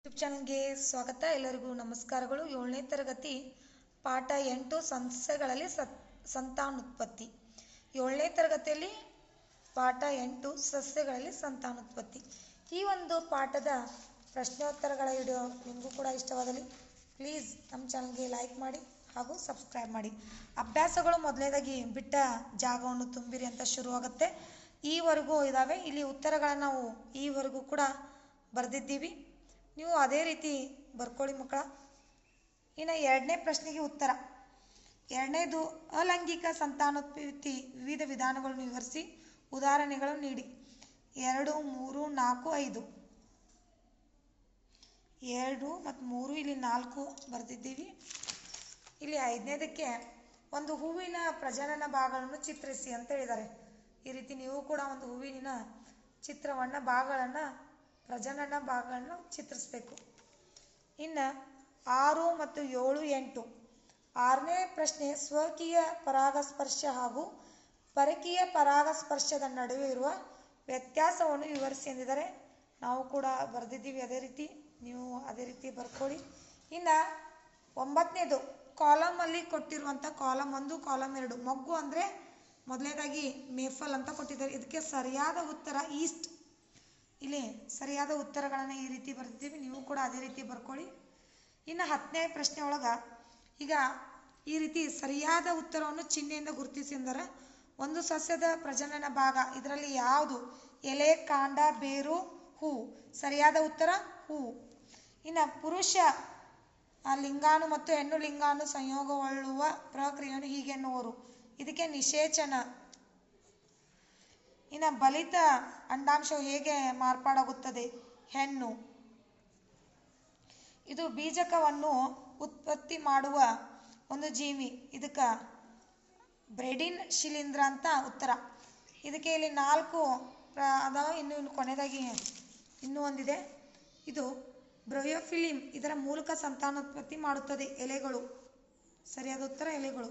YouTube ಚಾನಲ್ಗೆ ಸ್ವಾಗತ. ಎಲ್ಲರಿಗೂ ನಮಸ್ಕಾರಗಳು. 7ನೇ ತರಗತಿ ಪಾಠ 8 ಸಸ್ಯಗಳಲ್ಲಿ ಸಂತಾನೋತ್ಪತ್ತಿ. 7ನೇ ತರಗತಿಯಲ್ಲಿ ಪಾಠ 8 ಸಸ್ಯಗಳಲ್ಲಿ ಸಂತಾನೋತ್ಪತ್ತಿ. ಈ ಒಂದು ಪಾಠದ ಪ್ರಶ್ನೋತ್ತರಗಳ ವಿಡಿಯೋ ನಿಮಗೂ ಕೂಡ ಇಷ್ಟವಾದಲ್ಲಿ ಪ್ಲೀಸ್ ನಮ್ಮ ಚಾನಲ್ಗೆ ಲೈಕ್ ಮಾಡಿ ಹಾಗೂ ಸಬ್ಸ್ಕ್ರೈಬ್ ಮಾಡಿ. ಅಭ್ಯಾಸಗಳು ಮೊದಲನೇದಾಗಿ ಬಿಟ್ಟ ಜಾಗವನ್ನು ತುಂಬಿರಿ ಅಂತ ಶುರುವಾಗುತ್ತೆ. ಈವರೆಗೂ ಇದ್ದಾವೆ. ಇಲ್ಲಿ ಉತ್ತರಗಳನ್ನು ನಾವು ಈವರೆಗೂ ಕೂಡ ಬರೆದಿದ್ದೀವಿ. ನೀವು ಅದೇ ರೀತಿ ಬರ್ಕೊಳ್ಳಿ ಮಕ್ಕಳ. ಇನ್ನು 2ನೇ ಪ್ರಶ್ನೆಗೆ ಉತ್ತರ. 2ನೇದು ಅಲೈಂಗಿಕ ಸಂತಾನೋತ್ಪತ್ತಿ ವಿವಿಧ ವಿಧಾನಗಳನ್ನು ವಿವರಿಸಿ ಉದಾಹರಣೆಗಳನ್ನು ನೀಡಿ. 2, 3, 4, 5. 2 ಮತ್ತು 3 ಇಲ್ಲಿ 4 ಬರೆದಿದ್ದೀವಿ. ಇಲ್ಲಿ 5ನೇದಕ್ಕೆ ಒಂದು ಹೂವಿನ ಪ್ರಜನನ ಭಾಗಗಳನ್ನು ಚಿತ್ರಿಸಿ ಅಂತ ಹೇಳಿದ್ದಾರೆ. ಈ ರೀತಿ ನೀವು ಕೂಡ ಒಂದು ಹೂವಿನ ಪ್ರಜನನ ಭಾಗಗಳನ್ನು ಚಿತ್ರಿಸಬೇಕು. ಇನ್ನು 6 ಮತ್ತು 7, 8. 6ನೇ ಪ್ರಶ್ನೆ ಸ್ವಕೀಯ ಪರಾಗಸ್ಪರ್ಶ ಹಾಗೂ ಪರಕೀಯ ಪರಾಗಸ್ಪರ್ಶದ ನಡುವೆ ಇರುವ ವ್ಯತ್ಯಾಸವನ್ನು ವಿವರಿಸಿ ಎಂದಿದ್ದಾರೆ. ನಾವು ಕೂಡ ಬರೆದಿದ್ದೀವಿ. ಅದೇ ರೀತಿ ನೀವು ಅದೇ ರೀತಿ ಬರ್ಕೊಳ್ಳಿ. ಇನ್ನು 9ನೇದು ಕಾಲಮಲ್ಲಿ ಕೊಟ್ಟಿರುವಂಥ ಕಾಲಮ್ 1 ಕಾಲಮ್ 2 ಮೊಗ್ಗು ಅಂದರೆ ಮೊದಲನೇದಾಗಿ ಮೇಫಲ್ ಅಂತ ಕೊಟ್ಟಿದ್ದಾರೆ. ಇದಕ್ಕೆ ಸರಿಯಾದ ಉತ್ತರ ಈಸ್ಟ್. ಇಲ್ಲಿ ಸರಿಯಾದ ಉತ್ತರಗಳನ್ನು ಈ ರೀತಿ ಬರ್ತಿದ್ದೀವಿ. ನೀವು ಕೂಡ ಅದೇ ರೀತಿ ಬರ್ಕೊಳ್ಳಿ. ಇನ್ನು 10ನೇ ಪ್ರಶ್ನೆ ಒಳಗೆ ಈಗ ಈ ರೀತಿ ಸರಿಯಾದ ಉತ್ತರವನ್ನು ಚಿಹ್ನೆಯಿಂದ ಗುರುತಿಸಿ ಎಂದರೆ ಒಂದು ಸಸ್ಯದ ಪ್ರಜನನ ಭಾಗ ಇದರಲ್ಲಿ ಯಾವುದು? ಎಲೆ, ಕಾಂಡ, ಬೇರು, ಹೂ. ಸರಿಯಾದ ಉತ್ತರ ಹೂ. ಇನ್ನು ಪುರುಷ ಲಿಂಗಾಣು ಮತ್ತು ಹೆಣ್ಣು ಲಿಂಗಾಣು ಸಂಯೋಗಗೊಳ್ಳುವ ಪ್ರಕ್ರಿಯೆಯನ್ನು ಹೀಗೆನ್ನುವರು. ಇದಕ್ಕೆ ನಿಷೇಚನ. ಇನ್ನು ಬಲಿತ ಅಂಡಾಂಶವು ಹೇಗೆ ಮಾರ್ಪಾಡಾಗುತ್ತದೆ? ಹೆಣ್ಣು. ಇದು ಬೀಜಕವನ್ನು ಉತ್ಪತ್ತಿ ಮಾಡುವ ಒಂದು ಜೀವಿ. ಇದಕ್ಕೆ ಬ್ರೆಡಿನ್ ಶಿಲೀಂಧ್ರ ಅಂತ ಉತ್ತರ. ಇದಕ್ಕೆ ಇಲ್ಲಿ 4 ಅದಾವ. ಇನ್ನು ಕೊನೆಯದಾಗಿ ಇನ್ನೂ ಒಂದಿದೆ. ಇದು ಬ್ರಯೋಫಿಲಿಮ್. ಇದರ ಮೂಲಕ ಸಂತಾನೋತ್ಪತ್ತಿ ಮಾಡುತ್ತದೆ. ಎಲೆಗಳು. ಸರಿಯಾದ ಉತ್ತರ ಎಲೆಗಳು.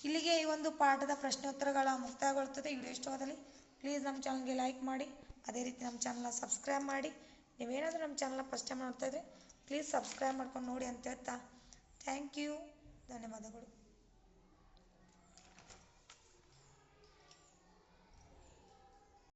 ಇಲ್ಲಿಗೆ ಈ ಒಂದು ಪಾಠದ ಪ್ರಶ್ನೋತ್ತರಗಳ ಮುಕ್ತಾಯಗೊಳ್ಳುತ್ತದೆ. ವಿಡಿಯೋ ಇಷ್ಟವಾದಲ್ಲಿ ಪ್ಲೀಸ್ ನಮ್ಮ ಚಾನಲ್ಗೆ ಲೈಕ್ ಮಾಡಿ. ಅದೇ ರೀತಿ ನಮ್ಮ ಚಾನಲ್ನ ಸಬ್ಸ್ಕ್ರೈಬ್ ಮಾಡಿ. ನೀವೇನಾದರೂ ನಮ್ಮ ಚಾನಲ್ನ ಫಸ್ಟ್ ಟೈಮ್ ನೋಡ್ತಾ ಇದ್ರೆ ಪ್ಲೀಸ್ ಸಬ್ಸ್ಕ್ರೈಬ್ ಮಾಡ್ಕೊಂಡು ನೋಡಿ ಅಂತ ಹೇಳ್ತಾ ಥ್ಯಾಂಕ್ ಯು. ಧನ್ಯವಾದಗಳು.